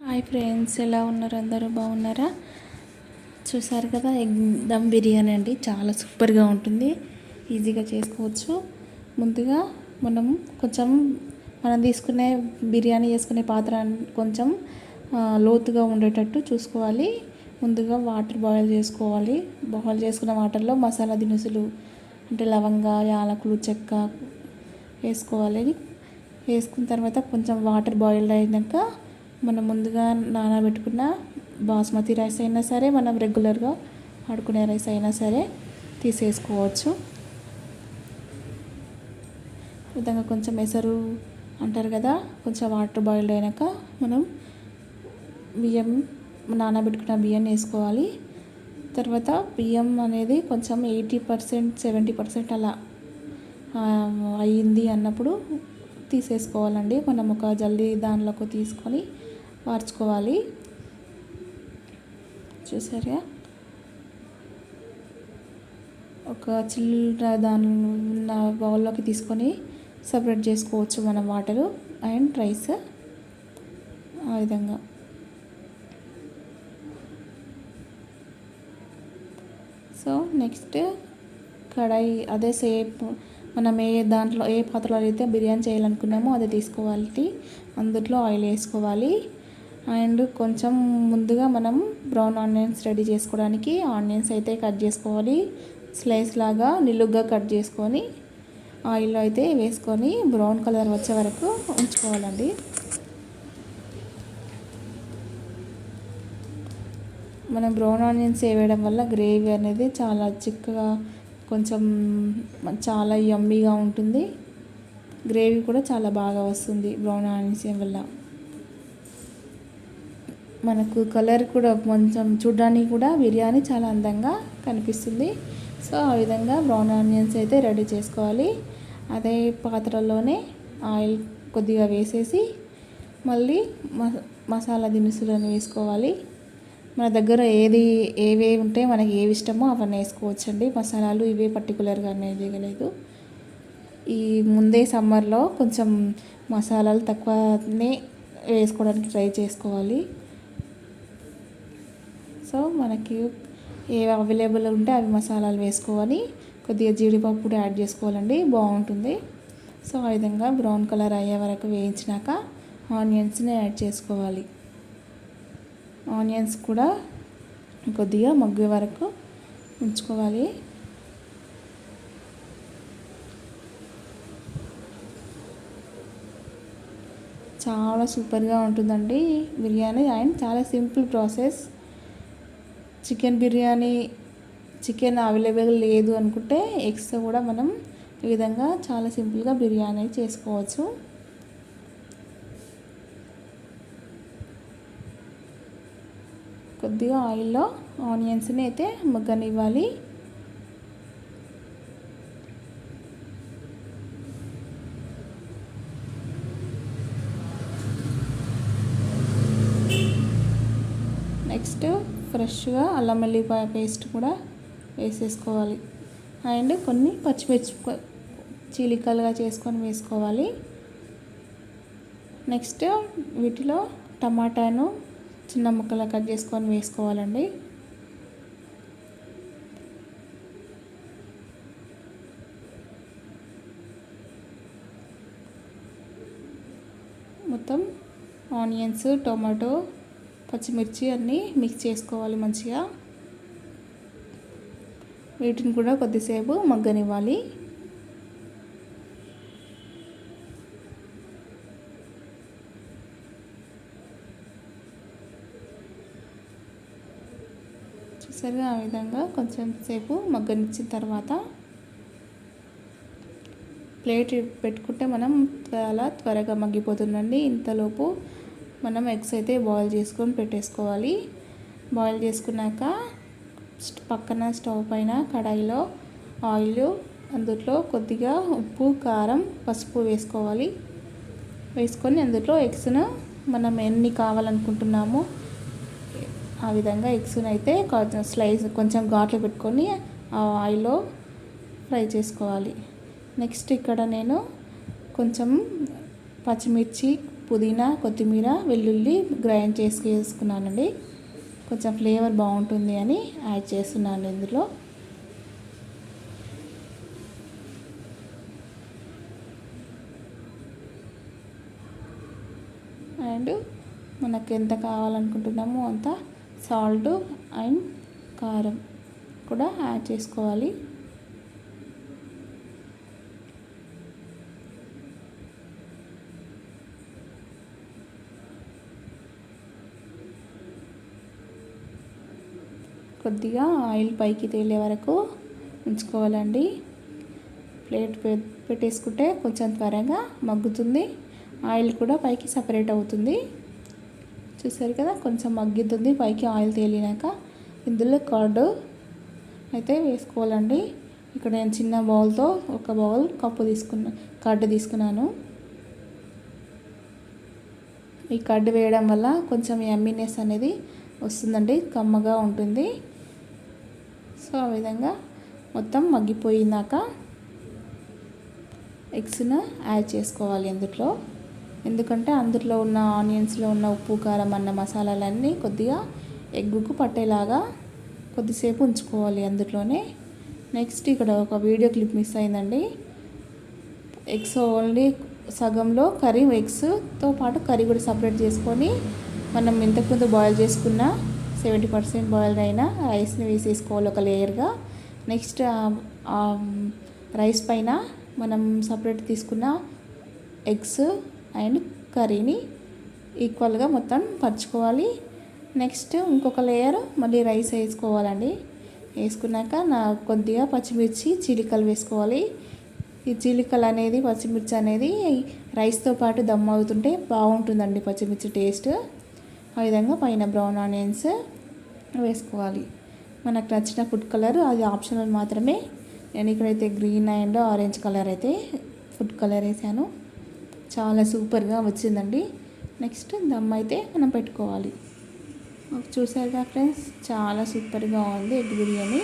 Hi friends, ఎలా ఉన్నారు? అందరూ బాగున్నారా? చూసారు కదా, ఎగ్ దమ్ బిర్యానీ అండి. చాలా సూపర్గా ఉంటుంది, ఈజీగా చేసుకోవచ్చు. ముందుగా మనం కొంచెం మనం తీసుకునే బిర్యానీ చేసుకునే పాత్ర కొంచెం లోతుగా ఉండేటట్టు చూసుకోవాలి. ముందుగా వాటర్ బాయిల్ చేసుకోవాలి. బాయిల్ చేసుకున్న వాటర్లో మసాలా దినుసులు అంటే లవంగ, యాలకులు, చెక్క వేసుకోవాలి. వేసుకున్న తర్వాత కొంచెం వాటర్ బాయిల్ అయినాక మనం ముందుగా నానబెట్టుకున్న బాస్మతి రైస్ అయినా సరే, మనం రెగ్యులర్గా వాడుకునే రైస్ అయినా సరే తీసేసుకోవచ్చు. ఈ విధంగా కొంచెం ఎసరు అంటారు కదా, కొంచెం వాటర్ బాయిల్డ్ అయినాక మనం బియ్యం నానబెట్టుకున్న బియ్యం వేసుకోవాలి. తర్వాత బియ్యం అనేది కొంచెం 80% 70% అలా అయ్యింది అన్నప్పుడు తీసేసుకోవాలండి. మనం ఒక జల్దీ దానిలోకి తీసుకొని మార్చుకోవాలి. చూసారా, ఒక చిల్లుర దాని ఉన్న బౌల్లోకి తీసుకొని సపరేట్ చేసుకోవచ్చు మనం వాటరు అండ్ రైస్. ఆ విధంగా సో నెక్స్ట్ కడాయి అదే సేమ్ మనం దాంట్లో ఏ పాత్రలో అయితే బిర్యానీ చేయాలనుకున్నామో అది తీసుకోవాలి. అందులో ఆయిల్ వేసుకోవాలి. అండ్ కొంచెం ముందుగా మనం బ్రౌన్ ఆనియన్స్ రెడీ చేసుకోవడానికి ఆనియన్స్ అయితే కట్ చేసుకోవాలి. స్లైస్ లాగా నిలుగ్గా కట్ చేసుకొని ఆయిల్లో అయితే వేసుకొని బ్రౌన్ కలర్ వచ్చే వరకు ఉంచుకోవాలండి. మనం బ్రౌన్ ఆనియన్స్ వేయడం వల్ల గ్రేవీ అనేది చాలా చిక్కగా కొంచెం చాలా యమ్మీగా ఉంటుంది. గ్రేవీ కూడా చాలా బాగా వస్తుంది బ్రౌన్ ఆనియన్స్ వల్ల. మనకు కలర్ కూడా కొంచెం చూడడానికి కూడా బిర్యానీ చాలా అందంగా కనిపిస్తుంది. సో ఆ విధంగా బ్రౌన్ ఆనియన్స్ అయితే రెడీ చేసుకోవాలి. అదే పాత్రలోనే ఆయిల్ కొద్దిగా వేసేసి మళ్ళీ మసాలా దినుసులను వేసుకోవాలి. మన దగ్గర ఏవి ఉంటే మనకి ఏవి ఇష్టమో అవన్నీ వేసుకోవచ్చండి. మసాలాలు ఇవే పర్టికులర్గా అనేది లేదు. ఈ ముందే సమ్మర్లో కొంచెం మసాలాలు తక్కువనే వేసుకోవడానికి ట్రై చేసుకోవాలి. సో మనకి ఏవి అవైలబుల్ ఉంటే అవి మసాలాలు వేసుకోవాలి. కొద్దిగా జీడిపప్పు కూడా యాడ్ చేసుకోవాలండి, బాగుంటుంది. సో ఆ విధంగా బ్రౌన్ కలర్ అయ్యే వరకు వేయించినాక ఆనియన్స్ని యాడ్ చేసుకోవాలి. ఆనియన్స్ కూడా కొద్దిగా మగ్గే వరకు ఉంచుకోవాలి. చాలా సూపర్గా ఉంటుందండి బిర్యానీ అండ్ చాలా సింపుల్ ప్రాసెస్. చికెన్ అవైలబుల్ లేదు అనుకుంటే ఎగ్స్ కూడా మనం ఈ విధంగా చాలా సింపుల్గా బిర్యానీ చేసుకోవచ్చు. కొద్దిగా ఆయిల్లో ఆనియన్స్ని అయితే మగ్గనివ్వాలి. నెక్స్ట్ ఫ్రెష్గా అల్లం వెల్లిపాయ పేస్ట్ కూడా వేసేసుకోవాలి. అండ్ కొన్ని పచ్చిమిర్చి చీలికలుగా చేసుకొని వేసుకోవాలి. నెక్స్ట్ వీటిలో టమాటాను చిన్న ముక్కలు కట్ చేసుకొని వేసుకోవాలండి. మొత్తం ఆనియన్స్, టొమాటో, పచ్చిమిర్చి అన్నీ మిక్స్ చేసుకోవాలి మంచిగా. వీటిని కూడా కొద్దిసేపు మగ్గనివ్వాలి. చూసారుగా, ఆ విధంగా కొంచెం సేపు మగ్గనిచ్చిన తర్వాత ప్లేట్ పెట్టుకుంటే మనం చాలా త్వరగా మగ్గిపోతుందండి. ఇంతలోపు మనం ఎగ్స్ అయితే బాయిల్ చేసుకొని పెట్టేసుకోవాలి. బాయిల్ చేసుకున్నాక పక్కన స్టవ్ పైన కడాయిలో ఆయిల్, అందులో కొద్దిగా ఉప్పు, కారం, పసుపు వేసుకోవాలి. వేసుకొని అందులో ఎగ్స్ను మనం ఎన్ని కావాలనుకుంటున్నామో ఆ విధంగా ఎగ్స్ను అయితే స్లైస్ కొంచెం ఘాట్లు పెట్టుకొని ఆ ఆయిల్లో ఫ్రై చేసుకోవాలి. నెక్స్ట్ ఇక్కడ నేను కొంచెం పచ్చిమిర్చి, పుదీనా, కొత్తిమీర, వెల్లుల్లి గ్రైండ్ చేసుకున్నానండి. కొంచెం ఫ్లేవర్ బాగుంటుంది అని యాడ్ చేస్తున్నాను ఇందులో. అండ్ మనకు ఎంత కావాలనుకుంటున్నామో అంత సాల్ట్ అండ్ కారం కూడా యాడ్ చేసుకోవాలి. కొద్దిగా ఆయిల్ పైకి తేలే వరకు ఉంచుకోవాలండి. ప్లేట్ పెట్టేసుకుంటే కొంచెం త్వరగా మగ్గుతుంది, ఆయిల్ కూడా పైకి సపరేట్ అవుతుంది. చూసారు కదా, కొంచెం మగ్గుతుంది పైకి ఆయిల్ తేలినాక. ఇందులో కర్డ్ అయితే వేసుకోవాలండి. ఇక్కడ నేను చిన్న బౌల్తో ఒక బౌల్ కర్డ్ తీసుకున్నాను. ఈ కర్డ్ వేయడం వల్ల కొంచెం యమ్మీనెస్ అనేది వస్తుందండి, కమ్మగా ఉంటుంది. సో ఆ విధంగా మొత్తం మగ్గిపోయినాక ఎగ్స్ను యాడ్ చేసుకోవాలి అందులో. ఎందుకంటే అందులో ఉన్న ఆనియన్స్లో ఉన్న ఉప్పు, కారం అన్న మసాలాలన్నీ కొద్దిగా ఎగ్గుకు పట్టేలాగా కొద్దిసేపు ఉంచుకోవాలి అందులోనే. నెక్స్ట్ ఇక్కడ ఒక వీడియో క్లిప్ మిస్ అయిందండి. ఎగ్స్ ఓన్లీ సగంలో కర్రీ, ఎగ్స్తో పాటు కర్రీ కూడా సపరేట్ చేసుకొని మనం ఇంతకుముందు బాయిల్ చేసుకున్న 70% బాయిల్ అయిన రైస్ని వేసేసుకోవాలి ఒక లేయర్గా. నెక్స్ట్ రైస్ పైన మనం సపరేట్ తీసుకున్న ఎగ్స్ అండ్ కర్రీని ఈక్వల్గా మొత్తం పరుచుకోవాలి. నెక్స్ట్ ఇంకొక లేయర్ మళ్ళీ రైస్ వేసుకోవాలండి. వేసుకున్నాక కొద్దిగా పచ్చిమిర్చి చీలికలు వేసుకోవాలి. ఈ చీలికలు అనేది, పచ్చిమిర్చి అనేది రైస్తో పాటు దమ్ అవుతుంటే బాగుంటుందండి పచ్చిమిర్చి టేస్ట్. ఆ విధంగా పైన బ్రౌన్ ఆనియన్స్ వేసుకోవాలి. మనకు నచ్చిన ఫుడ్ కలర్ అది ఆప్షనల్ మాత్రమే. నేను ఇక్కడైతే గ్రీన్ అండ్ ఆరెంజ్ కలర్ అయితే ఫుడ్ కలర్ వేసాను. చాలా సూపర్గా వచ్చిందండి. నెక్స్ట్ దమ్ అయితే మనం పెట్టుకోవాలి. చూసారుగా ఫ్రెండ్స్, చాలా సూపర్గా ఉంది ఎగ్ బిర్యానీ.